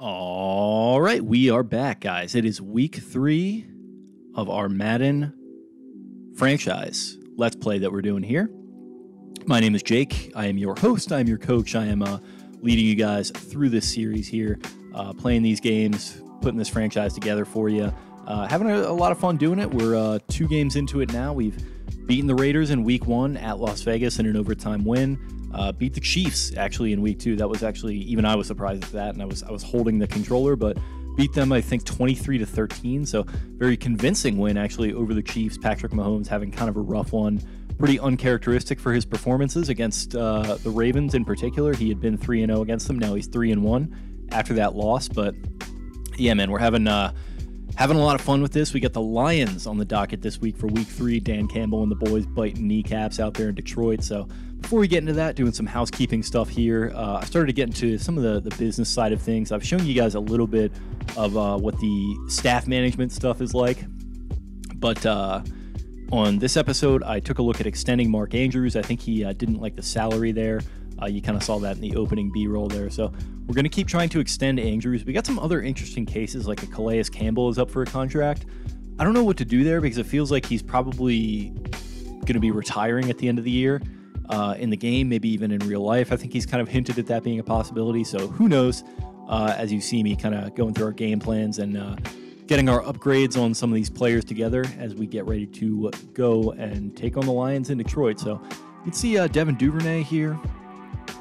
All right, we are back, guys. It is week 3 of our Madden franchise Let's Play that we're doing here. My name is Jake. I am your host. I am your coach. I am leading you guys through this series here, playing these games, putting this franchise together for you. Having a lot of fun doing it. We're 2 games into it now. We've beaten the Raiders in week 1 at Las Vegas in an overtime win. Beat the Chiefs actually in week 2. That was actually, even I was surprised at that, and I was holding the controller, but beat them, I think, 23-13. So very convincing win actually over the Chiefs. Patrick Mahomes having kind of a rough one. Pretty uncharacteristic for his performances against the Ravens in particular. He had been 3-0 against them. Now he's 3-1 after that loss. But yeah, man, we're having a lot of fun with this. We got the Lions on the docket this week for week 3. Dan Campbell and the boys biting kneecaps out there in Detroit. So before we get into that, doing some housekeeping stuff here, I started to get into some of the business side of things. I've shown you guys a little bit of what the staff management stuff is like. But on this episode, I took a look at extending Mark Andrews. I think he didn't like the salary there. You kind of saw that in the opening B-roll there. So we're going to keep trying to extend Andrews. We got some other interesting cases, like a Calais Campbell is up for a contract. I don't know what to do there because it feels like he's probably going to be retiring at the end of the year in the game, maybe even in real life. I think he's kind of hinted at that being a possibility. So who knows, as you see me kind of going through our game plans and getting our upgrades on some of these players together as we get ready to go and take on the Lions in Detroit. So you can see Devin Duvernay here.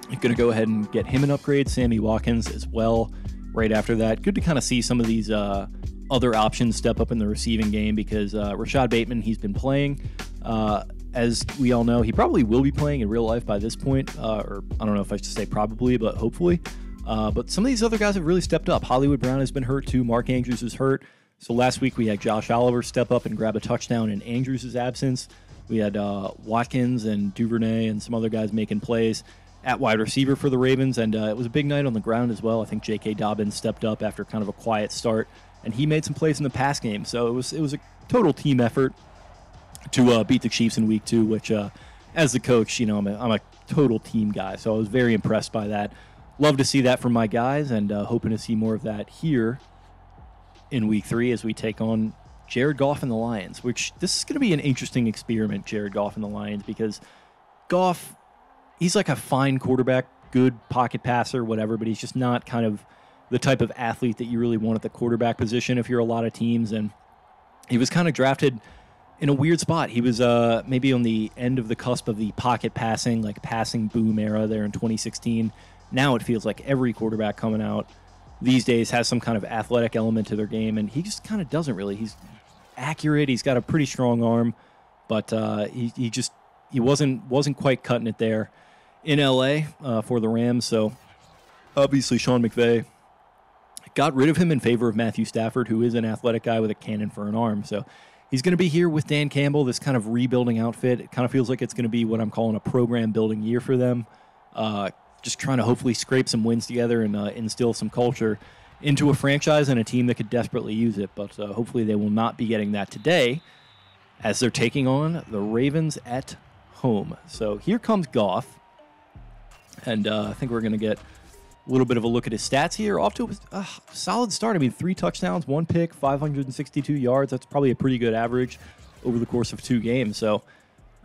I'm going to go ahead and get him an upgrade. Sammy Watkins as well right after that. Good to kind of see some of these other options step up in the receiving game because Rashad Bateman, he's been playing. As we all know, he probably will be playing in real life by this point, or I don't know if I should say probably, but hopefully. But some of these other guys have really stepped up. Hollywood Brown has been hurt too. Mark Andrews is hurt. So last week we had Josh Oliver step up and grab a touchdown in Andrews' absence. We had Watkins and Duvernay and some other guys making plays at wide receiver for the Ravens, and it was a big night on the ground as well. I think J.K. Dobbins stepped up after kind of a quiet start, and he made some plays in the pass game. So it was a total team effort to beat the Chiefs in week 2, which as the coach, I'm a total team guy, so I was very impressed by that. Love to see that from my guys, and hoping to see more of that here in week 3 as we take on Jared Goff and the Lions, which this is going to be an interesting experiment, Jared Goff and the Lions, because Goff, he's like a fine quarterback, good pocket passer, whatever, but he's just not kind of the type of athlete that you really want at the quarterback position if you're a lot of teams. And he was kind of drafted in a weird spot. He was maybe on the end of the cusp of the pocket passing, like passing boom era there in 2016. Now it feels like every quarterback coming out these days has some kind of athletic element to their game, and he just kind of doesn't really. He's accurate. He's got a pretty strong arm, but he wasn't quite cutting it there in LA for the Rams. So obviously Sean McVay got rid of him in favor of Matthew Stafford, who is an athletic guy with a cannon for an arm. So he's going to be here with Dan Campbell, this kind of rebuilding outfit. It kind of feels like it's going to be what I'm calling a program building year for them. Just trying to hopefully scrape some wins together and instill some culture into a franchise and a team that could desperately use it. But hopefully they will not be getting that today as they're taking on the Ravens at home. So here comes Goff. And I think we're going to get a little bit of a look at his stats here. Off to a solid start. I mean, 3 touchdowns, 1 pick, 562 yards. That's probably a pretty good average over the course of 2 games. So,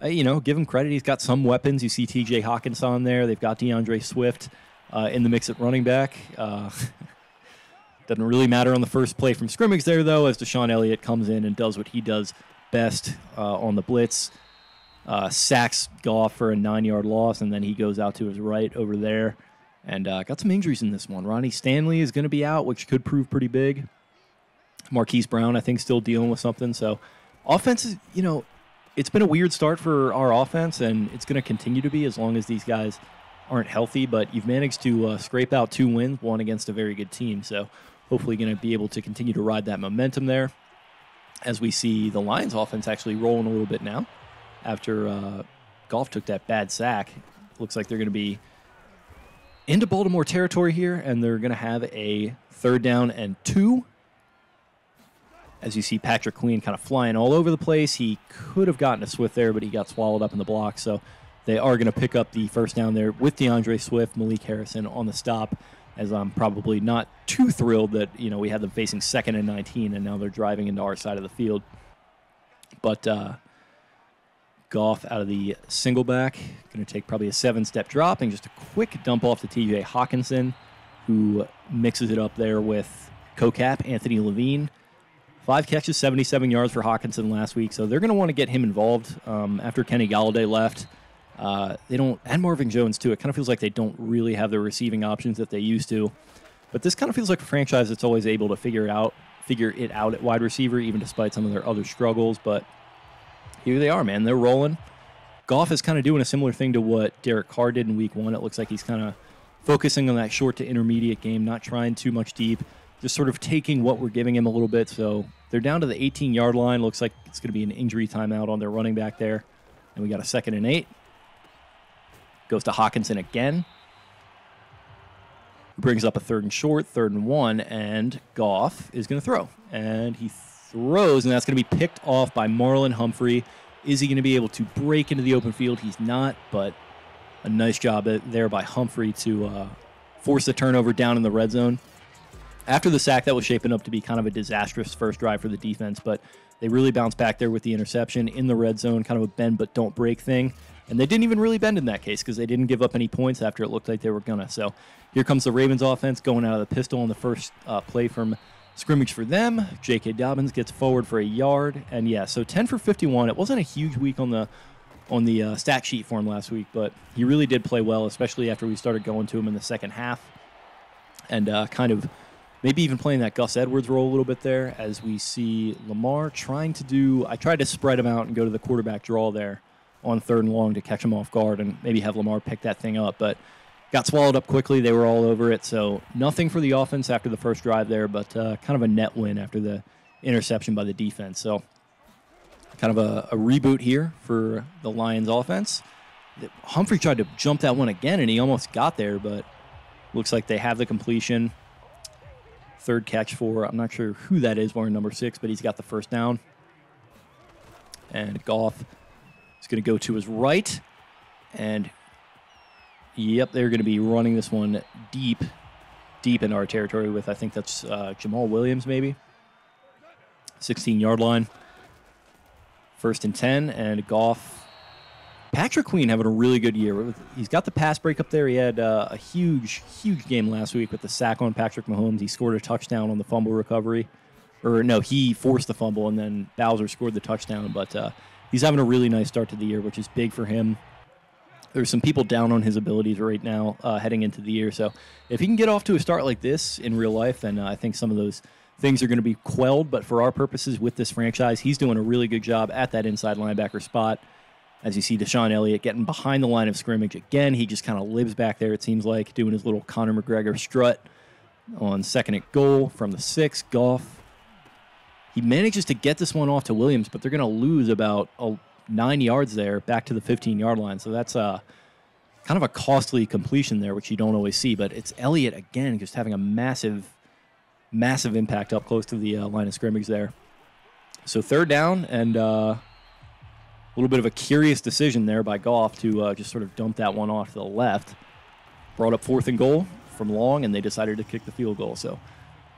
give him credit. He's got some weapons. You see T.J. Hawkinson there. They've got DeAndre Swift in the mix at running back. Doesn't really matter on the first play from scrimmage there, though, as Deshaun Elliott comes in and does what he does best on the blitz. Sacks Goff for a 9-yard loss, and then he goes out to his right over there. And got some injuries in this one. Ronnie Stanley is going to be out, which could prove pretty big. Marquise Brown, I think, still dealing with something. So offense is, it's been a weird start for our offense, and it's going to continue to be as long as these guys aren't healthy. But you've managed to scrape out 2 wins, one against a very good team. So hopefully going to be able to continue to ride that momentum there as we see the Lions offense actually rolling a little bit now after Goff took that bad sack. Looks like they're going to be into Baltimore territory here, and they're going to have a 3rd down and 2. As you see Patrick Queen kind of flying all over the place. He could have gotten to Swift there, but he got swallowed up in the block. So they are going to pick up the 1st down there with DeAndre Swift, Malik Harrison on the stop. as I'm probably not too thrilled that, we had them facing 2nd and 19, and now they're driving into our side of the field. But Goff out of the single back, going to take probably a 7-step drop and just a quick dump off to TJ Hawkinson, who mixes it up there with co-cap Anthony Levine. 5 catches, 77 yards for Hawkinson last week, so they're going to want to get him involved after Kenny Galladay left. They don't, and Marvin Jones too. It kind of feels like they don't really have the receiving options that they used to. But this kind of feels like a franchise that's always able to figure it out at wide receiver, even despite some of their other struggles. But here they are, man. They're rolling. Goff is kind of doing a similar thing to what Derek Carr did in week 1. It looks like he's kind of focusing on that short to intermediate game, not trying too much deep, just sort of taking what we're giving him a little bit. So they're down to the 18-yard line. Looks like it's going to be an injury timeout on their running back there. And we got a 2nd and 8. Goes to Hawkinson again. Brings up a 3rd and short, 3rd and 1, and Goff is going to throw. And he throws, and that's going to be picked off by Marlon Humphrey. Is he going to be able to break into the open field? He's not, but a nice job there by Humphrey to force the turnover down in the red zone. After the sack, that was shaping up to be kind of a disastrous first drive for the defense, but they really bounced back there with the interception in the red zone, kind of a bend but don't break thing. And they didn't even really bend in that case because they didn't give up any points after it looked like they were going to. So here comes the Ravens offense going out of the pistol on the first play from scrimmage for them. J.K. Dobbins gets forward for a yard. And, yeah, so 10 for 51. It wasn't a huge week on the stat sheet for him last week, but he really did play well, especially after we started going to him in the second half. And kind of maybe even playing that Gus Edwards role a little bit there as we see Lamar trying to do – I tried to spread him out and go to the quarterback draw there on 3rd and long to catch him off guard and maybe have Lamar pick that thing up, but got swallowed up quickly. They were all over it, so nothing for the offense after the first drive there, but kind of a net win after the interception by the defense. So kind of a reboot here for the Lions offense. Humphrey tried to jump that one again, and he almost got there, but looks like they have the completion. 3rd catch for, I'm not sure who that is, wearing number 6, but he's got the first down. And Goff is going to go to his right. And, yep, they're going to be running this one deep in our territory with, I think that's Jamal Williams maybe. 16-yard line. 1st and 10, and Goff. Patrick Queen having a really good year. He's got the pass break up there. He had a huge game last week with the sack on Patrick Mahomes. He scored a touchdown on the fumble recovery. Or, no, he forced the fumble, and then Bowser scored the touchdown. But he's having a really nice start to the year, which is big for him. There's some people down on his abilities right now heading into the year. So if he can get off to a start like this in real life, then I think some of those things are going to be quelled. But for our purposes with this franchise, he's doing a really good job at that inside linebacker spot. As you see Deshaun Elliott getting behind the line of scrimmage again, he just kind of lives back there, it seems like, doing his little Conor McGregor strut on 2nd and goal from the 6. Goff. He manages to get this one off to Williams, but they're going to lose about 9 yards there back to the 15-yard line. So that's kind of a costly completion there, which you don't always see. But it's Elliott, again, just having a massive impact up close to the line of scrimmage there. So 3rd down, and a little bit of a curious decision there by Goff to just sort of dump that one off to the left. Brought up 4th and goal from long, and they decided to kick the field goal. So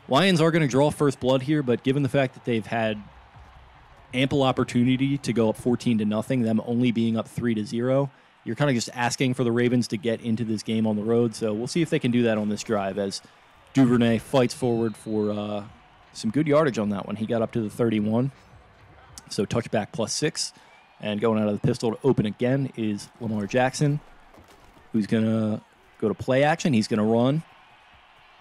Lions are going to draw first blood here, but given the fact that they've had ample opportunity to go up 14-0, them only being up 3-0, you're kind of just asking for the Ravens to get into this game on the road. So we'll see if they can do that on this drive as Duvernay fights forward for some good yardage on that one. He got up to the 31, so touchback +6. And going out of the pistol to open again is Lamar Jackson, who's going to go to play action. He's going to run,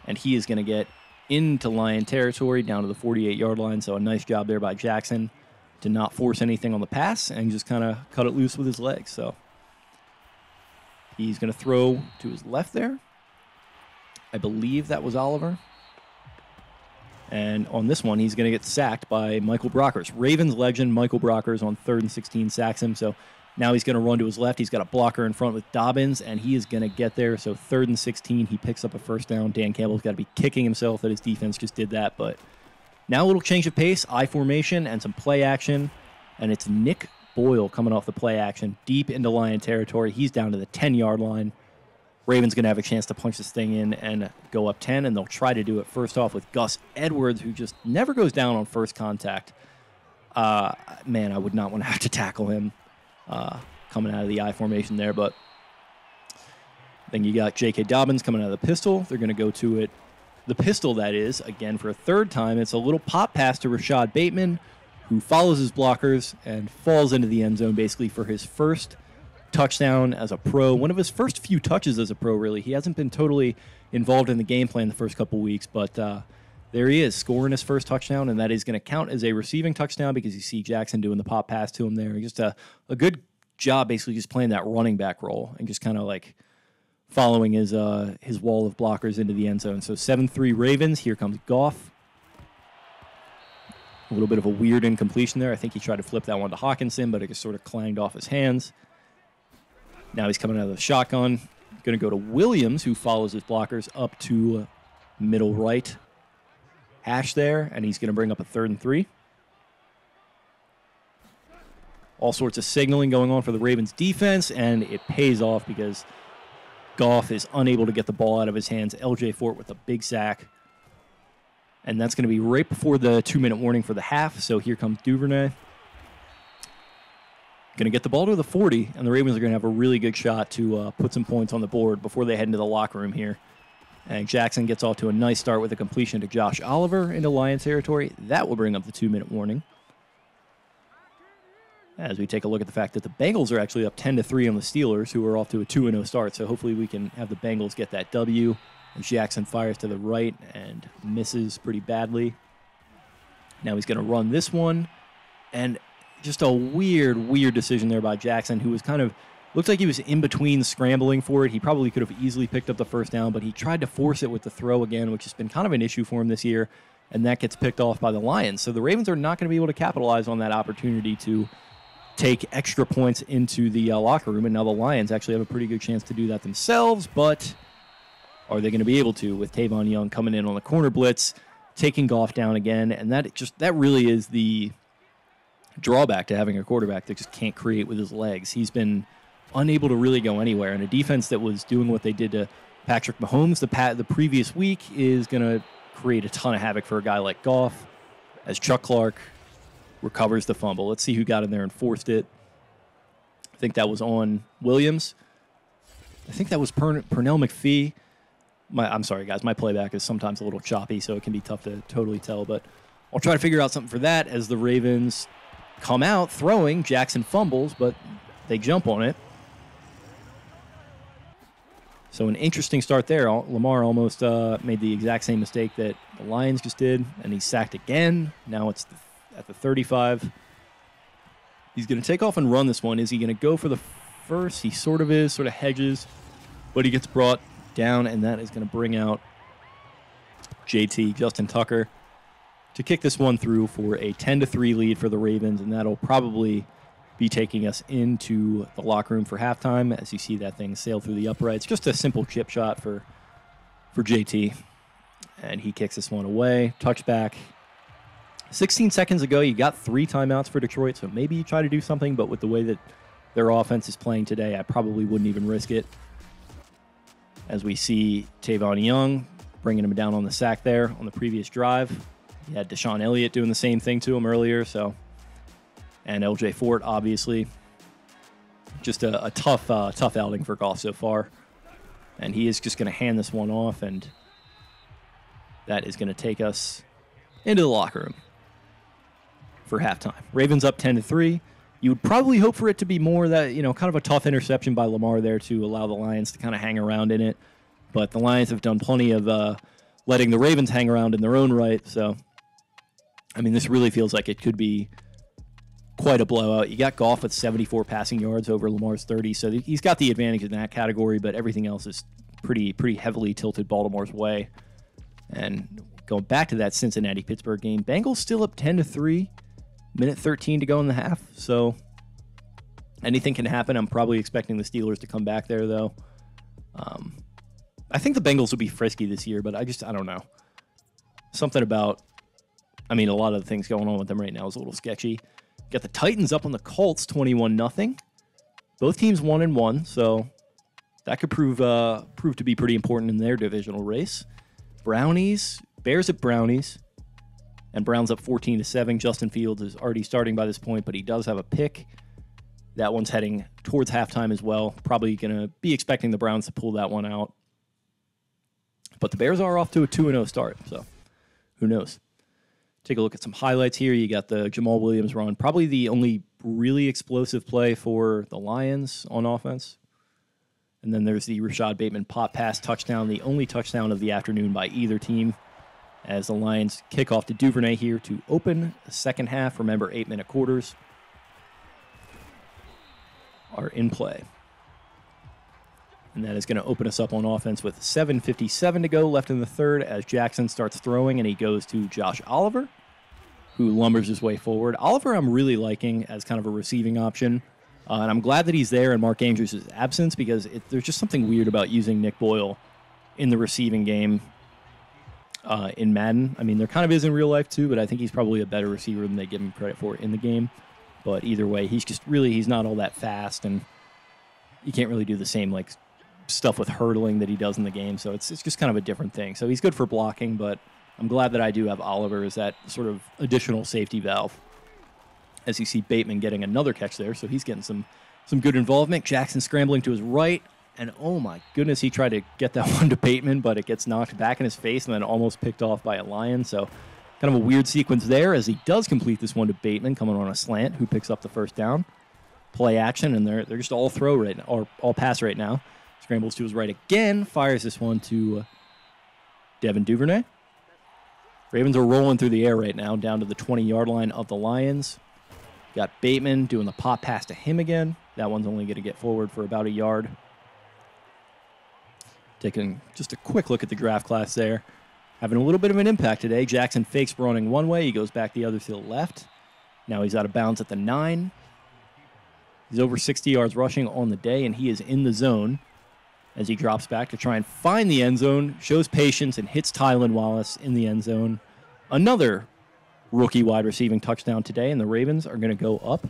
and he is going to get into Lion territory down to the 48-yard line. So a nice job there by Jackson to not force anything on the pass and just kind of cut it loose with his legs. So he's going to throw to his left there. I believe that was Oliver. And on this one, he's going to get sacked by Michael Brockers. Ravens legend Michael Brockers on 3rd and 16 sacks him. So now he's going to run to his left. He's got a blocker in front with Dobbins, and he is going to get there. So 3rd and 16, he picks up a first down. Dan Campbell's got to be kicking himself that his defense just did that. But now a little change of pace, I formation, and some play action. And it's Nick Boyle coming off the play action deep into Lion territory. He's down to the 10-yard line. Ravens going to have a chance to punch this thing in and go up 10, and they'll try to do it first off with Gus Edwards, who just never goes down on first contact. Man, I would not want to have to tackle him coming out of the I formation there, but then you got J.K. Dobbins coming out of the pistol. They're going to go to it. The pistol, that is, again for a third time. It's a little pop pass to Rashad Bateman, who follows his blockers and falls into the end zone basically for his first touchdown as a pro. One of his first few touches as a pro, really. He hasn't been totally involved in the game plan the first couple weeks, but there he is, scoring his first touchdown, and that is going to count as a receiving touchdown because you see Jackson doing the pop pass to him there. Just a good job basically just playing that running back role and just kind of like following his wall of blockers into the end zone. So 7-3 Ravens. Here comes Goff. A little bit of a weird incompletion there. I think he tried to flip that one to Hawkinson, but it just sort of clanged off his hands. Now he's coming out of the shotgun. Going to go to Williams, who follows his blockers up to middle right hash there, and he's going to bring up a 3rd and 3. All sorts of signaling going on for the Ravens defense, and it pays off because Goff is unable to get the ball out of his hands. L.J. Fort with a big sack. And that's going to be right before the 2-minute warning for the half. So here comes Duvernay. Going to get the ball to the 40, and the Ravens are going to have a really good shot to put some points on the board before they head into the locker room here. And Jackson gets off to a nice start with a completion to Josh Oliver into Lions territory. That will bring up the 2-minute warning. As we take a look at the fact that the Bengals are actually up 10-3 on the Steelers, who are off to a 2-0 start. So hopefully we can have the Bengals get that W. And Jackson fires to the right and misses pretty badly. Now he's going to run this one. And just a weird decision there by Jackson, who was kind of, looked like he was in between scrambling for it. He probably could have easily picked up the first down, but he tried to force it with the throw again, which has been kind of an issue for him this year. And that gets picked off by the Lions. So the Ravens are not going to be able to capitalize on that opportunity to take extra points into the locker room. And now the Lions actually have a pretty good chance to do that themselves, but are they going to be able to with Tavon Young coming in on the corner blitz, taking Goff down again? And that really is the drawback to having a quarterback that just can't create with his legs. He's been unable to really go anywhere. And a defense that was doing what they did to Patrick Mahomes the previous week is going to create a ton of havoc for a guy like Goff as Chuck Clark recovers the fumble. Let's see who got in there and forced it. I think that was on Williams. I think that was Pernell McPhee. I'm sorry, guys. My playback is sometimes a little choppy, so it can be tough to totally tell. But I'll try to figure out something for that as the Ravens come out throwing. Jackson fumbles, but they jump on it. So an interesting start there. Lamar almost made the exact same mistake that the Lions just did, and he sacked again. Now it's at the 35. He's going to take off and run this one. Is he going to go for the first? He sort of is, sort of hedges, but he gets brought down, and that is going to bring out JT, Justin Tucker, to kick this one through for a 10-3 lead for the Ravens, and that'll probably be taking us into the locker room for halftime as you see that thing sail through the uprights. Just a simple chip shot for JT, and he kicks this one away. Touchback. 16 seconds ago, you got 3 timeouts for Detroit, so maybe you try to do something, but with the way that their offense is playing today, I probably wouldn't even risk it. As we see Tavon Young bringing him down on the sack there on the previous drive. He had Deshaun Elliott doing the same thing to him earlier, and L.J. Fort, obviously. Just a tough outing for Goff so far. And he is just going to hand this one off, and that is going to take us into the locker room for halftime. Ravens up 10-3. You would probably hope for it to be more that, kind of a tough interception by Lamar there to allow the Lions to kind of hang around in it. But the Lions have done plenty of letting the Ravens hang around in their own right. So, this really feels like it could be quite a blowout. You got Goff with 74 passing yards over Lamar's 30. So he's got the advantage in that category, but everything else is pretty heavily tilted Baltimore's way. And going back to that Cincinnati-Pittsburgh game, Bengals still up 10-3. Minute 13 to go in the half, so anything can happen. I'm probably expecting the Steelers to come back there, though. I think the Bengals will be frisky this year, but I don't know. Something about, a lot of the things going on with them right now is a little sketchy. Got the Titans up on the Colts, 21-0. Both teams 1-1, so that could prove to be pretty important in their divisional race. Brownies, Bears at Brownies, and Browns up 14-7. Justin Fields is already starting by this point, but he does have a pick. That one's heading towards halftime as well. Probably going to be expecting the Browns to pull that one out. But the Bears are off to a 2-0 start, so who knows? Take a look at some highlights here. You got the Jamal Williams run, probably the only really explosive play for the Lions on offense. And then there's the Rashad Bateman pop pass touchdown, the only touchdown of the afternoon by either team, as the Lions kick off to Duvernay here to open the second half. Remember, 8-minute quarters are in play. And that is going to open us up on offense with 7:57 to go left in the third as Jackson starts throwing, and he goes to Josh Oliver, who lumbers his way forward. Oliver I'm really liking as kind of a receiving option, and I'm glad that he's there in Mark Andrews' absence because there's just something weird about using Nick Boyle in the receiving game in Madden. I mean, there kind of is in real life too, but I think he's probably a better receiver than they give him credit for in the game. But either way, he's not all that fast, and you can't really do the same like stuff with hurdling that he does in the game, so it's just kind of a different thing. So he's good for blocking, but I'm glad that I do have Oliver as that sort of additional safety valve. As you see Bateman getting another catch there, so he's getting some good involvement. Jackson scrambling to his right, and oh my goodness, he tried to get that one to Bateman, but it gets knocked back in his face and then almost picked off by a Lion. So kind of a weird sequence there as he does complete this one to Bateman coming on a slant, who picks up the first down. Play action, and they're just all throw right now, or all pass right now. Scrambles to his right again, fires this one to Devin Duvernay. Ravens are rolling through the air right now, down to the 20-yard line of the Lions. Got Bateman doing the pop pass to him again. That one's only going to get forward for about a yard. Taking just a quick look at the draft class there. Having a little bit of an impact today. Jackson fakes running one way. He goes back the other to the left. Now he's out of bounds at the 9. He's over 60 yards rushing on the day, and he is in the zone as he drops back to try and find the end zone, shows patience, and hits Tylan Wallace in the end zone. Another rookie wide receiving touchdown today, and the Ravens are going to go up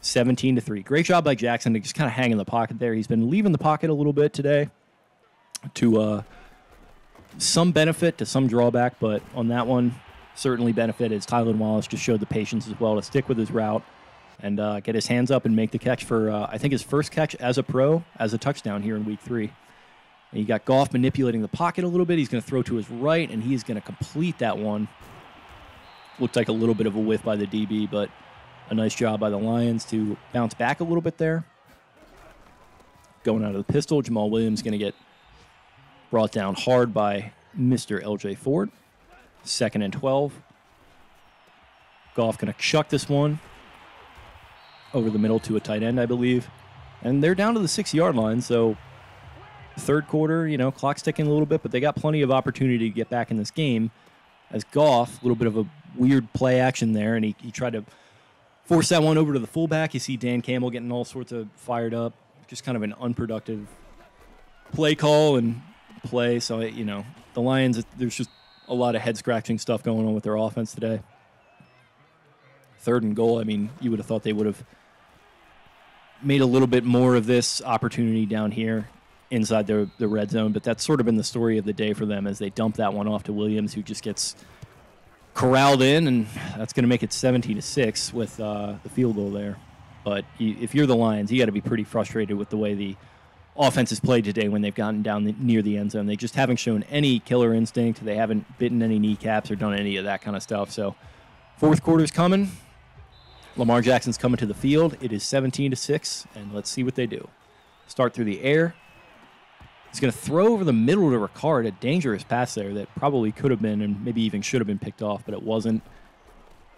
17-3. Great job by Jackson to just kind of hang in the pocket there. He's been leaving the pocket a little bit today to some benefit to some drawback, but on that one, certainly benefit as Tylan Wallace just showed the patience as well to stick with his route and get his hands up and make the catch for, I think, his first catch as a pro, as a touchdown here in week 3. And you got Goff manipulating the pocket a little bit. He's going to throw to his right, and he's going to complete that one. Looked like a little bit of a whiff by the DB, but a nice job by the Lions to bounce back a little bit there. Going out of the pistol, Jamal Williams going to get brought down hard by Mr. LJ Ford. 2nd and 12. Goff going to chuck this one over the middle to a tight end, I believe. And they're down to the 6-yard line, so third quarter, clock's ticking a little bit, but they got plenty of opportunity to get back in this game. As Goff, a little bit of a weird play action there, and he tried to force that one over to the fullback. You see Dan Campbell getting all sorts of fired up. Just kind of an unproductive play call and play. So, the Lions, there's just a lot of head-scratching stuff going on with their offense today. 3rd and goal, I mean, you would have thought they would have made a little bit more of this opportunity down here inside the red zone, but that's sort of been the story of the day for them as they dump that one off to Williams, who just gets corralled in, and that's going to make it 17-6 with the field goal there. But if you're the Lions, you got to be pretty frustrated with the way the offense has played today when they've gotten down near the end zone. They just haven't shown any killer instinct. They haven't bitten any kneecaps or done any of that kind of stuff. So 4th quarter's coming. Lamar Jackson's coming to the field. It is 17-6, and let's see what they do. Start through the air. He's going to throw over the middle to Ricard, a dangerous pass there that probably could have been and maybe even should have been picked off, but it wasn't.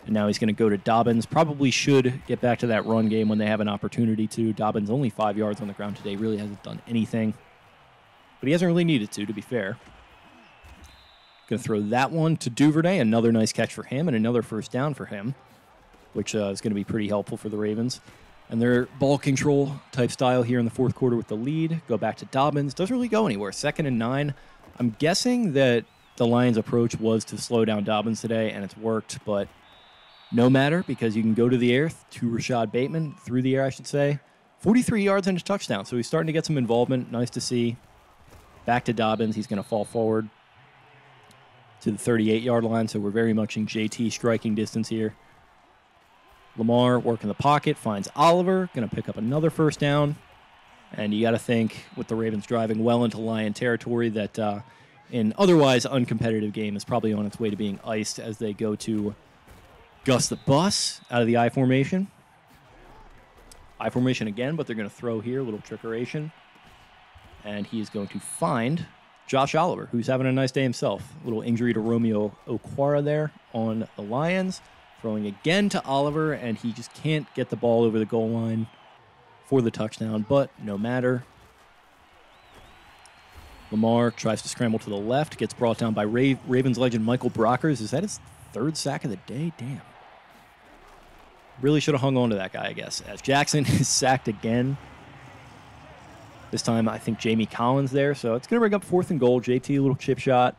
And now he's going to go to Dobbins. Probably should get back to that run game when they have an opportunity to. Dobbins only 5 yards on the ground today. Really hasn't done anything. But he hasn't really needed to be fair. Going to throw that one to Duvernay. Another nice catch for him and another first down for him, which is going to be pretty helpful for the Ravens. And their ball control type style here in the 4th quarter with the lead. Go back to Dobbins. Doesn't really go anywhere. 2nd and 9. I'm guessing that the Lions' approach was to slow down Dobbins today, and it's worked. But no matter, because you can go to the air to Rashad Bateman, through the air, I should say. 43 yards and a touchdown. So he's starting to get some involvement. Nice to see. Back to Dobbins. He's going to fall forward to the 38-yard line. So we're very much in JT striking distance here. Lamar working the pocket, finds Oliver, going to pick up another first down. And you got to think, with the Ravens driving well into Lion territory, that an otherwise uncompetitive game is probably on its way to being iced as they go to Gus the Bus out of the I formation. I formation again, but they're going to throw here, a little trickeration. And he is going to find Josh Oliver, who's having a nice day himself. A little injury to Romeo Okwara there on the Lions. Throwing again to Oliver, and he just can't get the ball over the goal line for the touchdown, but no matter. Lamar tries to scramble to the left, gets brought down by Ravens legend Michael Brockers. Is that his third sack of the day? Damn. Really should have hung on to that guy, I guess. As Jackson is sacked again. This time, I think Jamie Collins there, so it's going to bring up 4th and goal. JT, a little chip shot,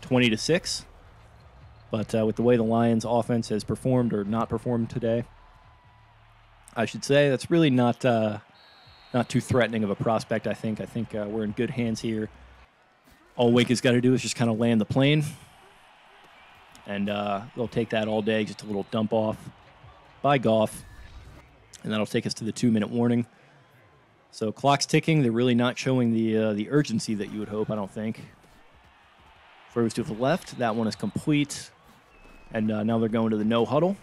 20-6. But with the way the Lions' offense has performed or not performed today, I should say, that's really not too threatening of a prospect, I think. I think we're in good hands here. All Wake has got to do is just kind of land the plane. And they'll take that all day, just a little dump off by Goff. And that'll take us to the 2-minute warning. So clock's ticking. They're really not showing the urgency that you would hope, I don't think. Throws to the left. That one is complete. And now they're going to the no huddle.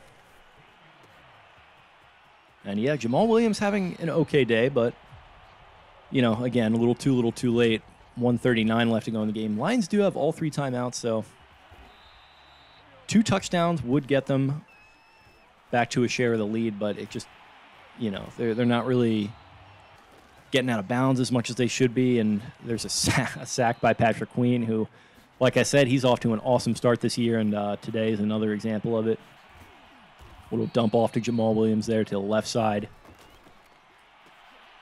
And yeah, Jamal Williams having an okay day, but, you know, again, a little too late. 1:39 left to go in the game. Lions do have all 3 timeouts, so 2 touchdowns would get them back to a share of the lead, but it just, you know, they're not really getting out of bounds as much as they should be. And there's a sack by Patrick Queen, who, like I said, he's off to an awesome start this year, and today is another example of it. A little dump off to Jamal Williams there to the left side.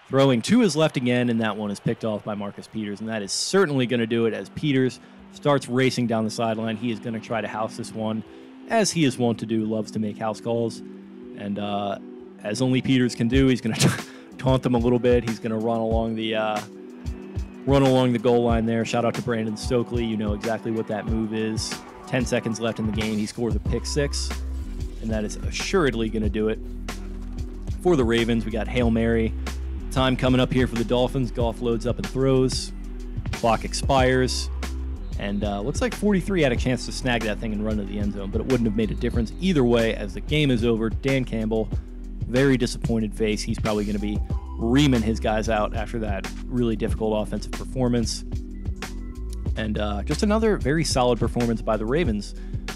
Throwing to his left again, and that one is picked off by Marcus Peters, and that is certainly going to do it as Peters starts racing down the sideline. He is going to try to house this one, as he is wont to do, loves to make house calls. And as only Peters can do, he's going to taunt them a little bit. He's going to run along the goal line there. Shout out to Brandon Stokely. You know exactly what that move is. 10 seconds left in the game. He scores a pick 6, and that is assuredly going to do it for the Ravens. We got Hail Mary time coming up here for the Dolphins. Goff loads up and throws. Clock expires. And looks like 43 had a chance to snag that thing and run to the end zone, but it wouldn't have made a difference either way as the game is over. Dan Campbell, very disappointed face. He's probably going to be reaming his guys out after that really difficult offensive performance. And just another very solid performance by the Ravens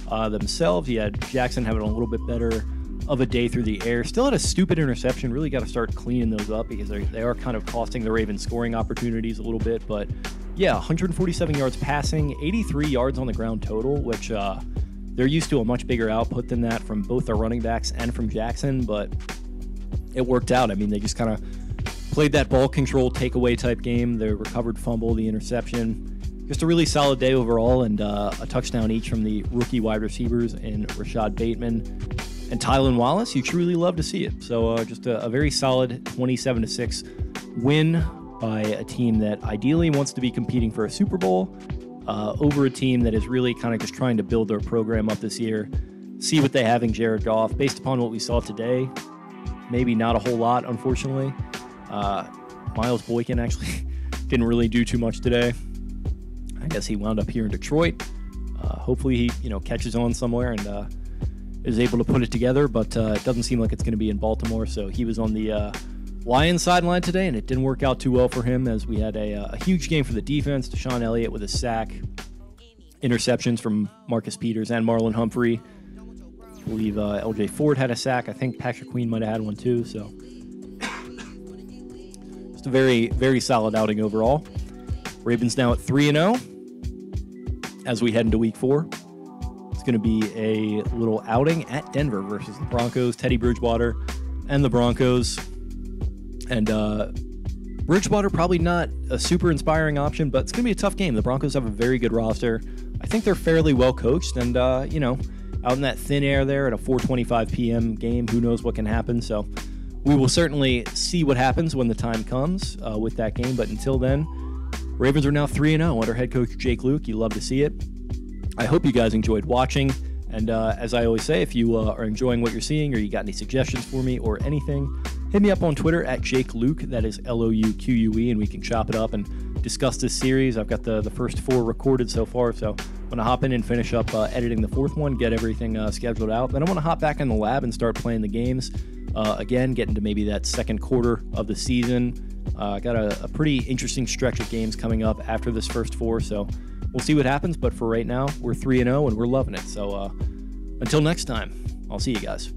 themselves. You had Jackson having a little bit better of a day through the air. Still had a stupid interception. Really got to start cleaning those up because they are kind of costing the Ravens scoring opportunities a little bit. But yeah, 147 yards passing, 83 yards on the ground total, which they're used to a much bigger output than that from both their running backs and from Jackson, but it worked out. I mean, they just kind of played that ball control takeaway type game. The recovered fumble, the interception. Just a really solid day overall, and a touchdown each from the rookie wide receivers in Rashad Bateman and Tylan Wallace. You truly love to see it. So just a very solid 27-6 win by a team that ideally wants to be competing for a Super Bowl over a team that is really kind of just trying to build their program up this year, see what they have in Jared Goff. Based upon what we saw today, maybe not a whole lot, unfortunately. Miles Boykin actually didn't really do too much today. I guess he wound up here in Detroit. Hopefully he catches on somewhere and is able to put it together, but it doesn't seem like it's going to be in Baltimore. So he was on the Lions sideline today, and it didn't work out too well for him as we had a huge game for the defense. Deshaun Elliott with a sack, interceptions from Marcus Peters and Marlon Humphrey. I believe LJ Ford had a sack. I think Patrick Queen might have had one too. So just a very, very solid outing overall. Ravens now at 3-0 as we head into week 4. It's going to be a little outing at Denver versus the Broncos. Teddy Bridgewater and the Broncos. And Bridgewater probably not a super inspiring option, but it's going to be a tough game. The Broncos have a very good roster. I think they're fairly well coached, and out in that thin air there at a 4:25 p.m. game, who knows what can happen. So we will certainly see what happens when the time comes with that game. But until then, Ravens are now 3-0 under head coach Jake Luke. You love to see it. I hope you guys enjoyed watching. And as I always say, if you are enjoying what you're seeing or you got any suggestions for me or anything, hit me up on Twitter at Jake Luke. That is Louque, and we can chop it up and discuss this series. I've got the first 4 recorded so far, so I'm going to hop in and finish up editing the 4th one, get everything scheduled out. Then I'm going to hop back in the lab and start playing the games. Again, get into maybe that second quarter of the season. I got a pretty interesting stretch of games coming up after this first 4, so we'll see what happens. But for right now, we're 3-0 and we're loving it. So until next time, I'll see you guys.